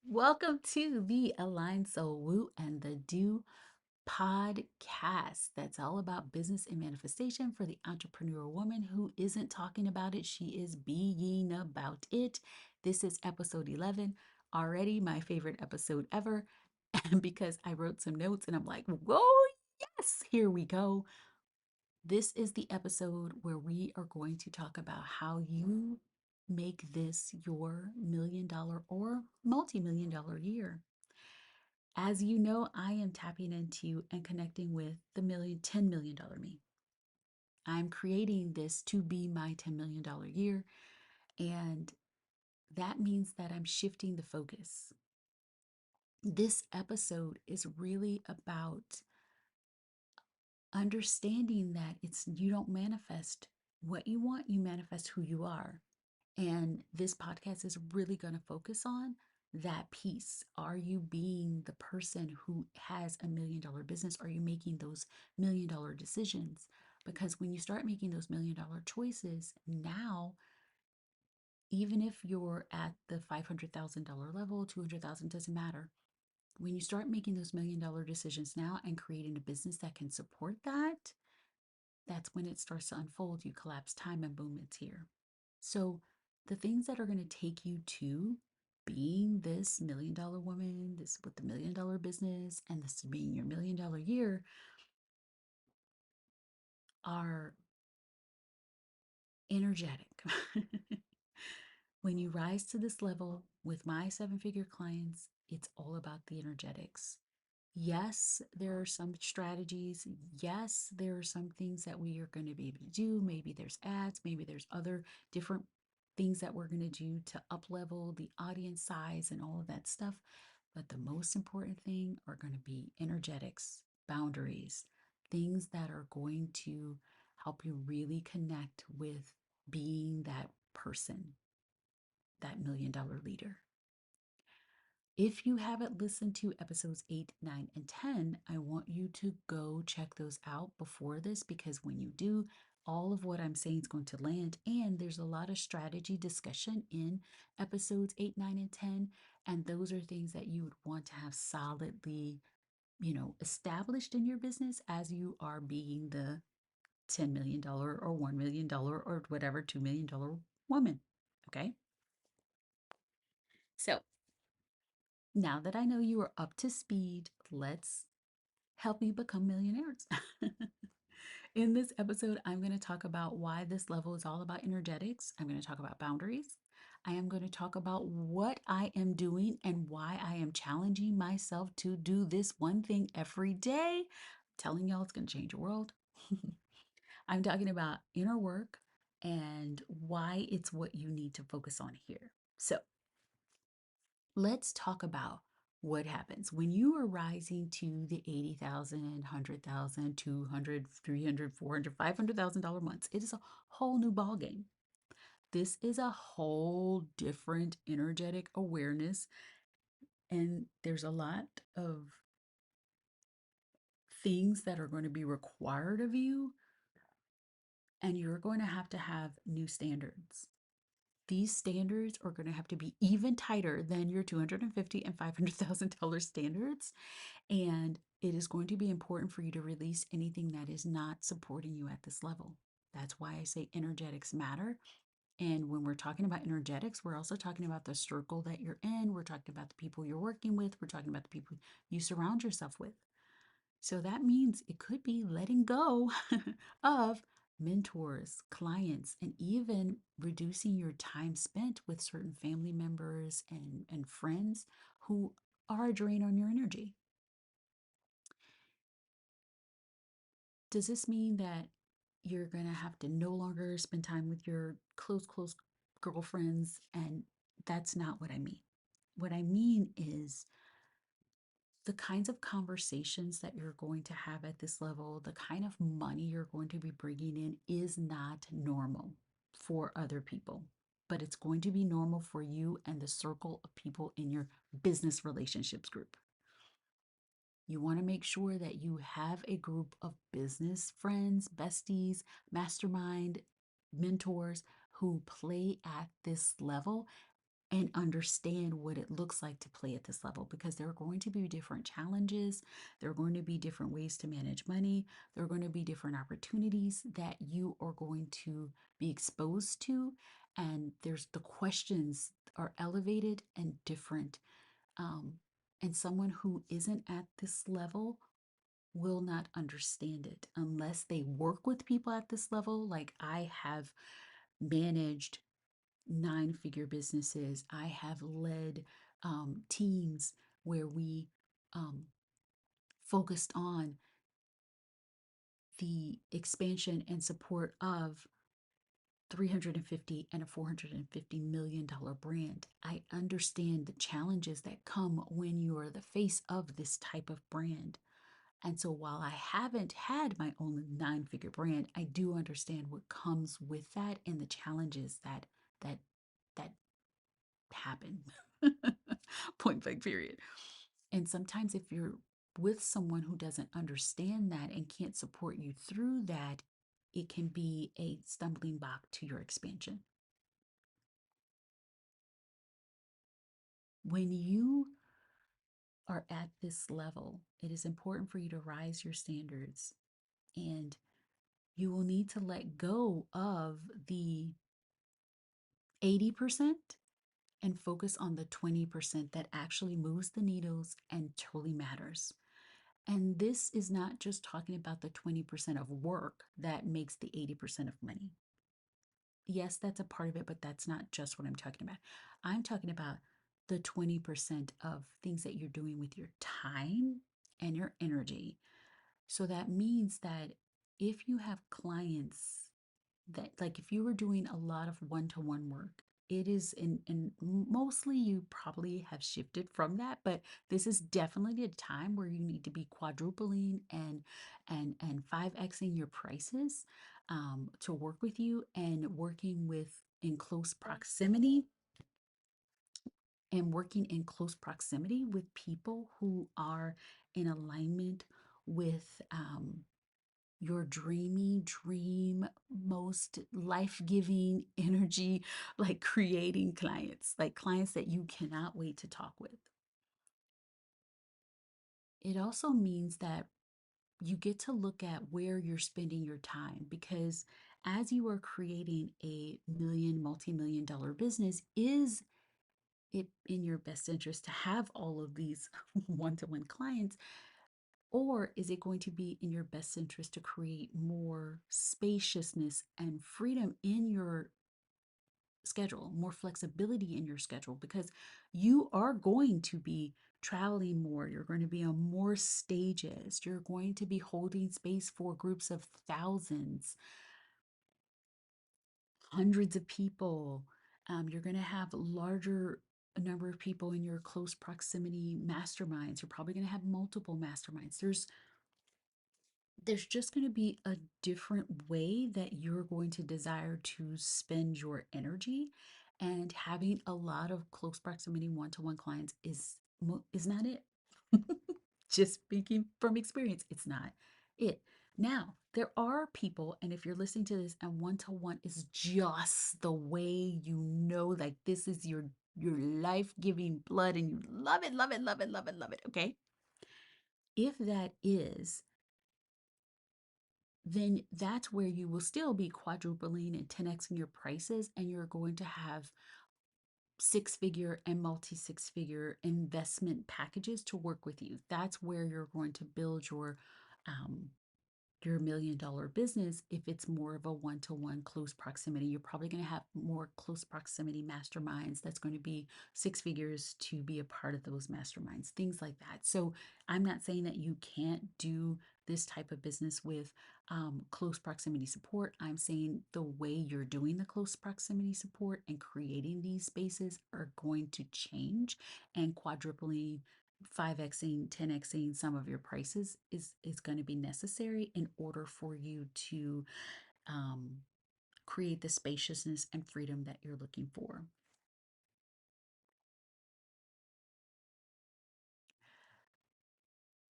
Welcome to the Align Soul Woo and the Do podcast. That's all about business and manifestation for the entrepreneur woman who isn't talking about it. She is being about it. This is episode 11, already my favorite episode ever. And because I wrote some notes and I'm like, whoa, yes, here we go. This is the episode where we are going to talk about how you make this your $1 million or multi-million dollar year. As you know, I am tapping into and connecting with the $10 million me. I'm creating this to be my $10 million year. And that means that I'm shifting the focus. This episode is really about understanding that you don't manifest what you want, you manifest who you are. And this podcast is really going to focus on that piece. Are you being the person who has $1 million business? Are you making those $1 million decisions? Because when you start making those $1 million choices now, even if you're at the $500,000 level, 200,000 doesn't matter. When you start making those $1 million decisions now and creating a business that can support that, that's when it starts to unfold. You collapse time and boom, it's here. So, the things that are going to take you to being this $1 million woman, this with the $1 million business, and this being your $1 million year are energetic. When you rise to this level with my 7 figure clients, it's all about the energetics. Yes, there are some strategies. Yes, there are some things that we are going to be able to do. Maybe there's ads, maybe there's other different things that we're going to do to up level the audience size and all of that stuff. But the most important thing are going to be energetics, boundaries, things that are going to help you really connect with being that person, that $1 million leader. If you haven't listened to episodes 8, 9, and 10, I want you to go check those out before this because when you do, all of what I'm saying is going to land. And there's a lot of strategy discussion in episodes 8, 9, and 10. And those are things that you would want to have solidly, established in your business as you are being the $10 million or $1 million or whatever $2 million woman. Okay. So now that I know you are up to speed, let's help me become millionaires. In this episode, I'm going to talk about why this level is all about energetics. I'm going to talk about boundaries. I am going to talk about what I am doing and why I am challenging myself to do this one thing every day. I'm telling y'all it's going to change the world. I'm talking about inner work and why it's what you need to focus on here. So, let's talk about what happens when you are rising to the 80,000, 100,000, 200, 300, 400, $500,000 months. It is a whole new ball game. This is a whole different energetic awareness, and there's a lot of things that are going to be required of you, and you're going to have new standards. These standards are going to have to be even tighter than your $250 and $500,000 standards. And it is going to be important for you to release anything that is not supporting you at this level. That's why I say energetics matter. And when we're talking about energetics, we're also talking about the circle that you're in. We're talking about the people you're working with. We're talking about the people you surround yourself with. So that means it could be letting go of mentors, clients, and even reducing your time spent with certain family members and friends who are a drain on your energy. Does this mean that you're going to have to no longer spend time with your close girlfriends? And that's not what I mean. What I mean is the kinds of conversations that you're going to have at this level, the kind of money you're going to be bringing in is not normal for other people, but it's going to be normal for you and the circle of people in your business relationships group. You want to make sure that you have a group of business friends, besties, mastermind, mentors who play at this level and understand what it looks like to play at this level, because there are going to be different challenges. There are going to be different ways to manage money. There are going to be different opportunities that you are going to be exposed to. And there's the questions are elevated and different. Um, and someone who isn't at this level will not understand it unless they work with people at this level. Like I have managed 9-figure businesses, I have led teams where we um, focused on the expansion and support of 350 and a $450 million brand. I understand the challenges that come when you're the face of this type of brand. And so while I haven't had my own 9-figure brand, I do understand what comes with that and the challenges that that happen. Point blank period. And sometimes if you're with someone who doesn't understand that and can't support you through that, it can be a stumbling block to your expansion. When you are at this level, it is important for you to rise your standards, and you will need to let go of the 80% and focus on the 20% that actually moves the needles and truly matters. And this is not just talking about the 20% of work that makes the 80% of money. Yes, that's a part of it, but that's not just what I'm talking about. I'm talking about the 20% of things that you're doing with your time and your energy. So that means that if you have clients that, like, if you were doing a lot of one-to-one work, it is in mostly you probably have shifted from that, but this is definitely a time where you need to be quadrupling and 5xing your prices to work with you, and working with in close proximity and working in close proximity with people who are in alignment with your dreamy dream, most life-giving energy, like creating clients, like clients that you cannot wait to talk with. It also means that you get to look at where you're spending your time, because as you are creating a multi-million dollar business, is it in your best interest to have all of these one-to-one clients? Or is it going to be in your best interest to create more spaciousness and freedom in your schedule, more flexibility in your schedule? Because you are going to be traveling more, you're going to be on more stages, you're going to be holding space for groups of thousands, hundreds of people. You're going to have larger a number of people in your close proximity masterminds. You're probably going to have multiple masterminds. There's just going to be a different way that you're going to desire to spend your energy, and having a lot of close proximity one-to-one clients is not it. Just speaking from experience, it's not it. Now there are people, and if you're listening to this and one-to-one is just the way, like this is your life-giving blood and you love it, love it, love it, love it, love it, okay? If that is, then that's where you will still be quadrupling and 10xing your prices, and you're going to have 6-figure and multi 6-figure investment packages to work with you. That's where you're going to build um, your $1 million business. If it's more of a one-to-one close proximity, you're probably going to have more close proximity masterminds. That's going to be 6 figures to be a part of those masterminds, things like that. So I'm not saying that you can't do this type of business with close proximity support. I'm saying the way you're doing the close proximity support and creating these spaces are going to change, and quadrupling, 5xing, 10xing some of your prices is going to be necessary in order for you to um, create the spaciousness and freedom that you're looking for.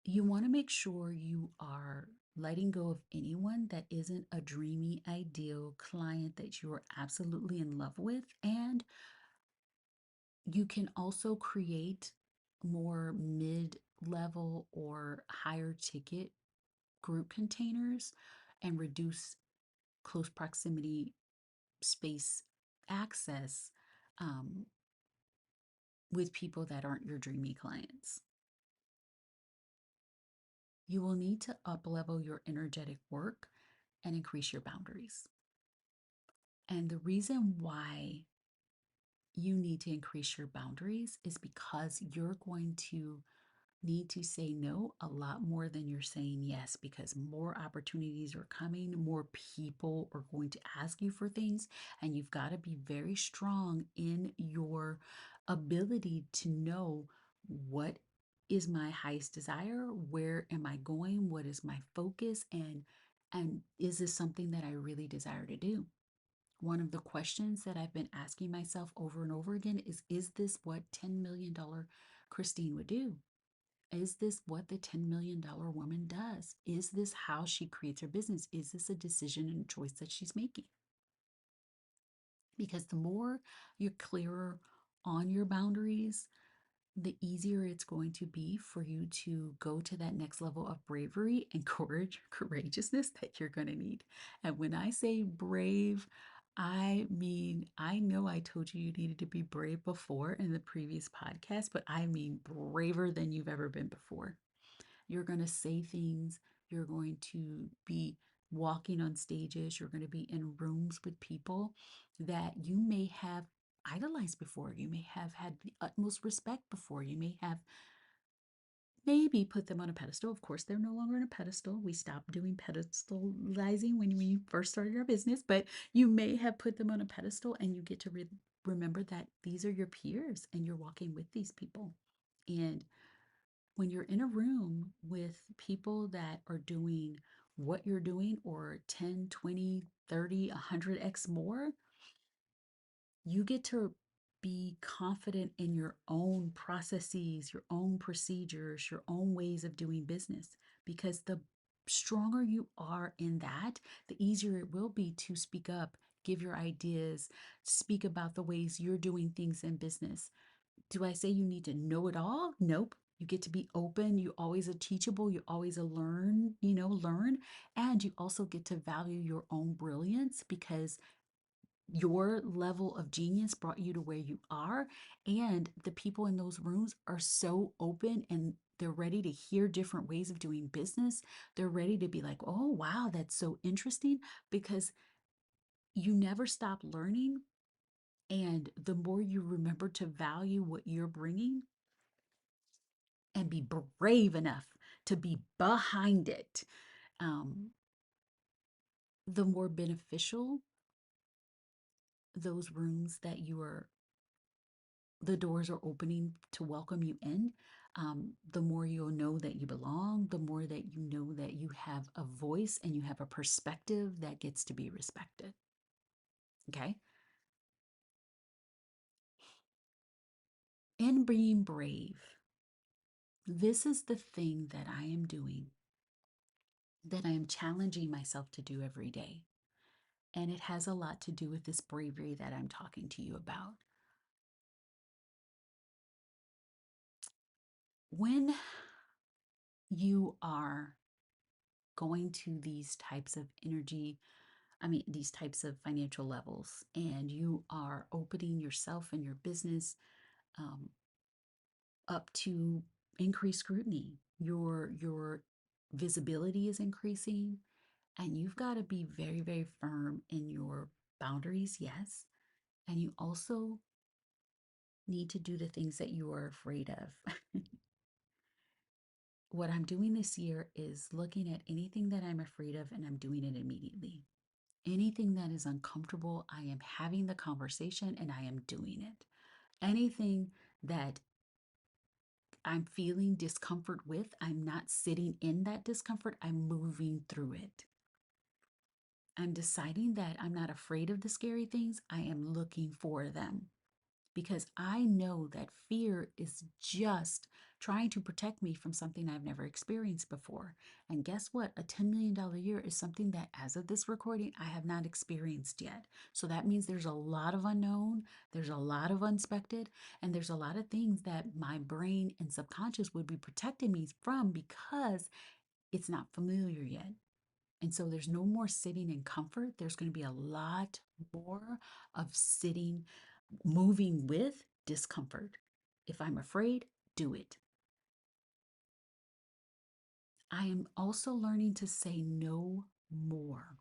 You want to make sure you are letting go of anyone that isn't a dreamy, ideal client that you are absolutely in love with, and You can also create more mid level or higher ticket group containers and reduce close proximity space access um, with people that aren't your dreamy clients. You will need to up level your energetic work and increase your boundaries. And the reason why you need to increase your boundaries is because you're going to need to say no a lot more than you're saying yes, because more opportunities are coming, more people are going to ask you for things, and you've got to be very strong in your ability to know what is my highest desire, where am I going, what is my focus, and is this something that I really desire to do? One of the questions that I've been asking myself over and over again is this what $10 million Christine would do? Is this what the $10 million woman does? Is this how she creates her business? Is this a decision and choice that she's making? Because the more you're clearer on your boundaries, the easier it's going to be for you to go to that next level of bravery and courageousness that you're going to need. And when I say brave, I mean, I know I told you you needed to be brave before in the previous podcast, but I mean braver than you've ever been before. You're going to say things, you're going to be walking on stages, you're going to be in rooms with people that you may have idolized before, you may have had the utmost respect before, you may have maybe put them on a pedestal. Of course, they're no longer on a pedestal. We stopped doing pedestalizing when we first started our business, but you may have put them on a pedestal and you get to remember that these are your peers and you're walking with these people. And when you're in a room with people that are doing what you're doing or 10, 20, 30, 100x more, you get to be confident in your own processes, your own procedures, your own ways of doing business. Because the stronger you are in that, the easier it will be to speak up, give your ideas, speak about the ways you're doing things in business. Do I say you need to know it all? Nope. You get to be open. You always are teachable. You always a learn. And you also get to value your own brilliance because your level of genius brought you to where you are. And the people in those rooms are so open and they're ready to hear different ways of doing business. They're ready to be like, oh, wow, that's so interesting because you never stop learning. And the more you remember to value what you're bringing, and be brave enough to be behind it, um, the more beneficial those rooms that you are, the doors are opening to welcome you in. The more you'll know that you belong, the more that you know that you have a voice and you have a perspective that gets to be respected. Okay. In being brave, this is the thing that I am doing, that I am challenging myself to do every day. And it has a lot to do with this bravery that I'm talking to you about. When you are going to these types of these types of financial levels, and you are opening yourself and your business um, up to increased scrutiny, your visibility is increasing, and you've got to be very, very firm in your boundaries, yes. And you also need to do the things that you are afraid of. What I'm doing this year is looking at anything that I'm afraid of and I'm doing it immediately. Anything that is uncomfortable, I am having the conversation and I am doing it. Anything that I'm feeling discomfort with, I'm not sitting in that discomfort, I'm moving through it. I'm deciding that I'm not afraid of the scary things, I am looking for them. because I know that fear is just trying to protect me from something I've never experienced before. And guess what? A $10 million year is something that, as of this recording, I have not experienced yet. So that means there's a lot of unknown, there's a lot of unexpected, and there's a lot of things that my brain and subconscious would be protecting me from because it's not familiar yet. And so there's no more sitting in comfort. There's going to be a lot more of sitting, moving with discomfort. If I'm afraid, do it. I am also learning to say no more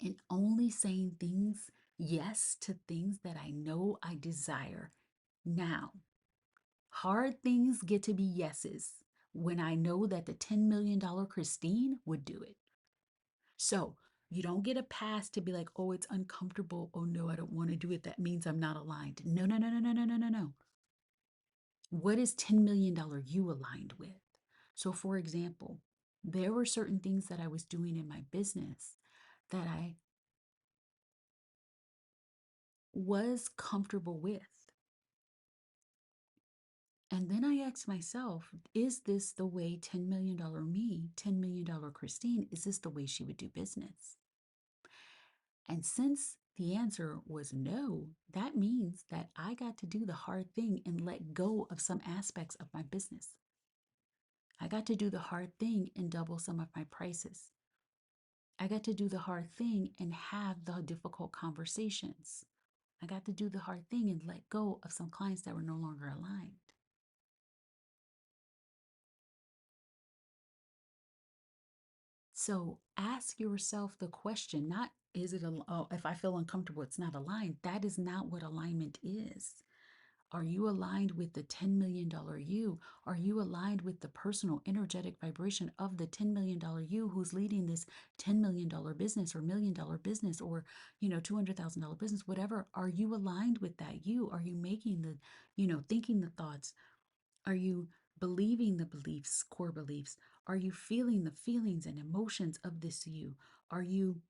and only saying things, yes, to things that I know I desire. Now, hard things get to be yeses when I know that the $10 million Christine would do it. So you don't get a pass to be like, oh, it's uncomfortable. Oh, no, I don't want to do it. That means I'm not aligned. No, no, no, no, no, no, no, no, no. What is $10 million you aligned with? So, for example, there were certain things that I was doing in my business that I was comfortable with. And then I asked myself, is this the way $10 million me, $10 million Christine, is this the way she would do business? And since the answer was no, that means that I got to do the hard thing and let go of some aspects of my business. I got to do the hard thing and double some of my prices. I got to do the hard thing and have the difficult conversations. I got to do the hard thing and let go of some clients that were no longer aligned. So ask yourself the question, not is it, oh, if I feel uncomfortable, it's not aligned. That is not what alignment is. Are you aligned with the $10 million you? Are you aligned with the personal energetic vibration of the $10 million you who's leading this $10 million business or $1 million business or, $200,000 business, whatever? Are you aligned with that you? Are you making the, thinking the thoughts? Are you believing the beliefs, core beliefs? Are you feeling the feelings and emotions of this you? Are you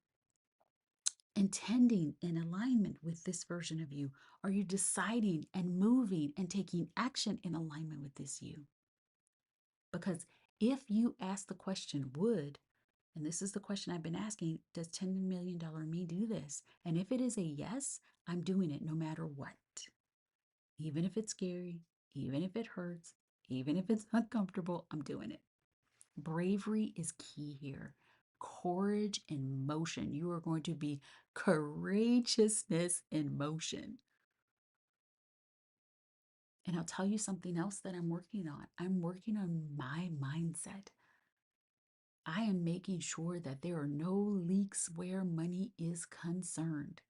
intending in alignment with this version of you? Are you deciding and moving and taking action in alignment with this you? Because if you ask the question, and this is the question I've been asking, does $10 million me do this? And if it is a yes, I'm doing it no matter what. Even if it's scary, even if it hurts, even if it's uncomfortable, I'm doing it. Bravery is key here. Courage in motion. You are going to be courageousness in motion. And I'll tell you something else that I'm working on. I'm working on my mindset. I am making sure that there are no leaks where money is concerned.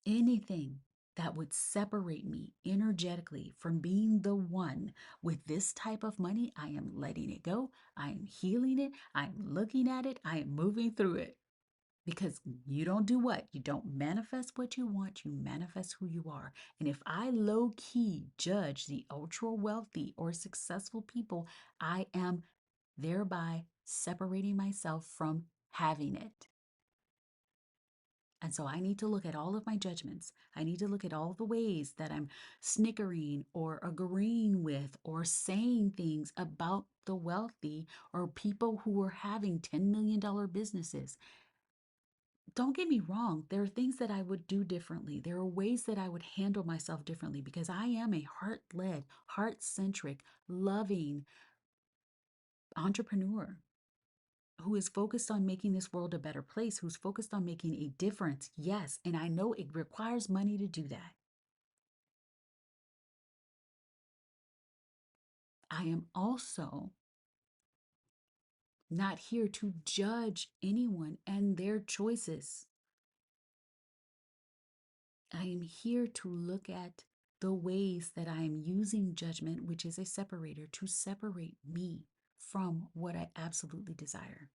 Anything that would separate me energetically from being the one with this type of money, I am letting it go. I am healing it. I'm looking at it. I am moving through it. Because you don't do what? You don't manifest what you want, you manifest who you are. And if I low key judge the ultra wealthy or successful people, I am thereby separating myself from having it. And so I need to look at all of my judgments. I need to look at all the ways that I'm snickering or agreeing with or saying things about the wealthy or people who are having $10 million businesses. Don't get me wrong, there are things that I would do differently. There are ways that I would handle myself differently because I am a heart led, heart centric, loving entrepreneur who is focused on making this world a better place, who's focused on making a difference. Yes, and I know it requires money to do that. I am also not here to judge anyone and their choices. I am here to look at the ways that I am using judgment, which is a separator, to separate me from what I absolutely desire.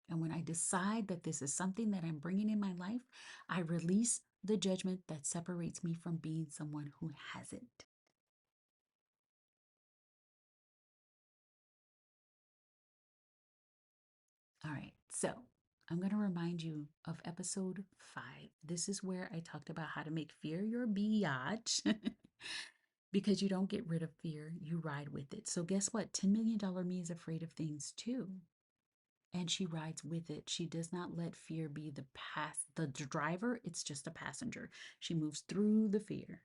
And when I decide that this is something that I'm bringing in my life, I release the judgment that separates me from being someone who hasn't. All right, so I'm going to remind you of episode 5. This is where I talked about how to make fear your biatch because you don't get rid of fear, you ride with it. So, guess what? $10 million me is afraid of things too. And she rides with it. She does not let fear be the driver, it's just a passenger. She moves through the fear.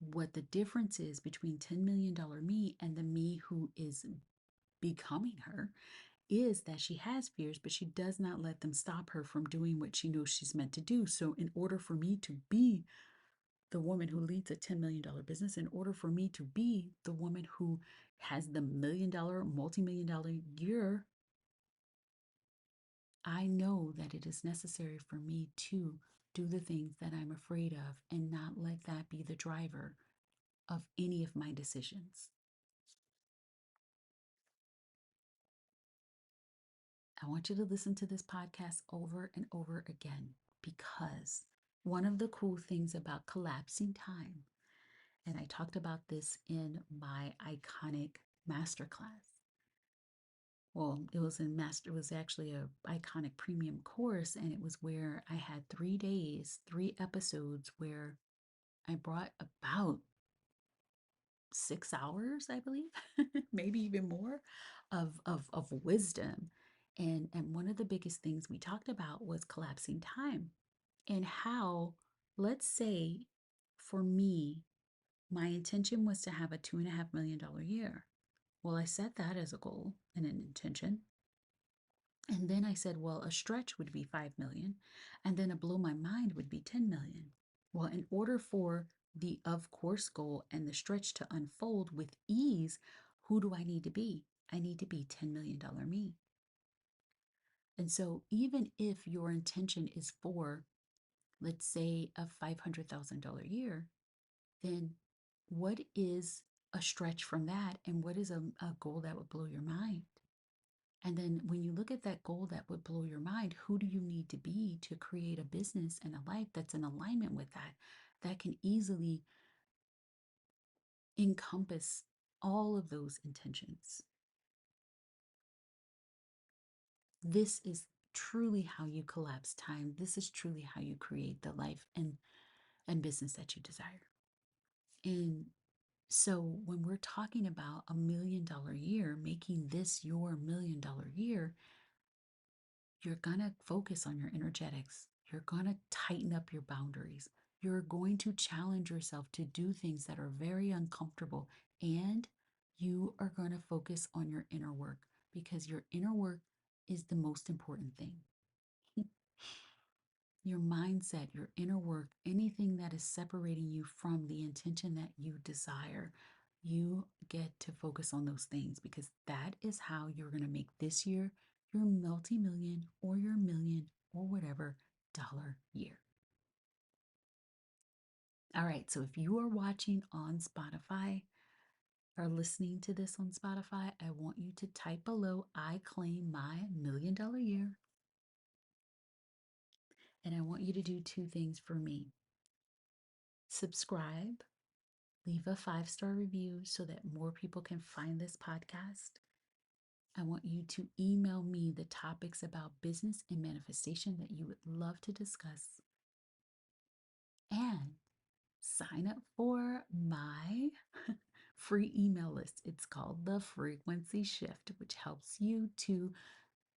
What the difference is between $10 million me and the me who is becoming her is that she has fears, but she does not let them stop her from doing what she knows she's meant to do. So, in order for me to be the woman who leads a $10 million business, in order for me to be the woman who has the $1 million, multi-million-dollar year, I know that it is necessary for me to do the things that I'm afraid of and not let that be the driver of any of my decisions. I want you to listen to this podcast over and over again because one of the cool things about collapsing time, and I talked about this in my iconic masterclass. Well, it was actually a iconic premium course, and it was where I had 3 days, 3 episodes where I brought about 6 hours, I believe, maybe even more, of wisdom. And one of the biggest things we talked about was collapsing time and how, let's say, for me, my intention was to have a $2.5 million year. Well, I set that as a goal and an intention. And then I said, well, a stretch would be 5 million, and then a blow my mind would be 10 million. Well, in order for the of course goal and the stretch to unfold with ease, who do I need to be? I need to be $10 million me. And so, even if your intention is for, let's say, a $500,000 year, then what is a stretch from that? And what is a goal that would blow your mind? And then when you look at that goal that would blow your mind, who do you need to be to create a business and a life that's in alignment with that, that can easily encompass all of those intentions? This is truly how you collapse time. This is truly how you create the life and business that you desire. And so when we're talking about $1 million year, making this your $1 million year, you're going to focus on your energetics. You're going to tighten up your boundaries. You're going to challenge yourself to do things that are very uncomfortable. And you are going to focus on your inner work because your inner work is the most important thing. Your mindset, your inner work, anything that is separating you from the intention that you desire, you get to focus on those things because that is how you're going to make this year your multi-million or your million or whatever dollar year. All right, so if you are watching on Spotify or listening to this on Spotify, I want you to type below, I claim my $1 million year. And I want you to do 2 things for me. Subscribe, leave a 5-star review so that more people can find this podcast. I want you to email me the topics about business and manifestation that you would love to discuss. And sign up for my free email list. It's called the Frequency Shift, which helps you to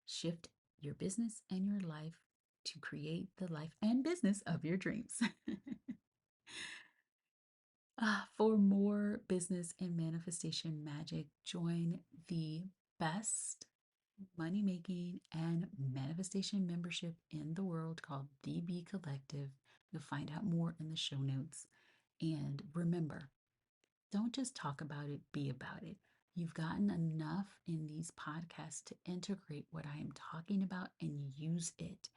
shift your business and your life to create the life and business of your dreams. For more business and manifestation magic, join the best money making and manifestation membership in the world called DB Collective. You'll find out more in the show notes. And remember, don't just talk about it, be about it. You've gotten enough in these podcasts to integrate what I am talking about and use it.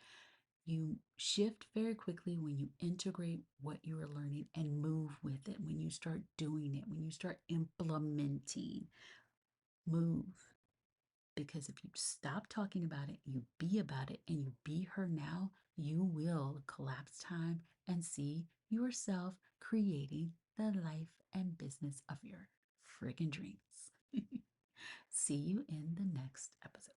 You shift very quickly when you integrate what you are learning and move with it. When you start doing it, when you start implementing, move. Because if you stop talking about it, you be about it, and you be her now, you will collapse time and see yourself creating the life and business of your friggin' dreams. See you in the next episode.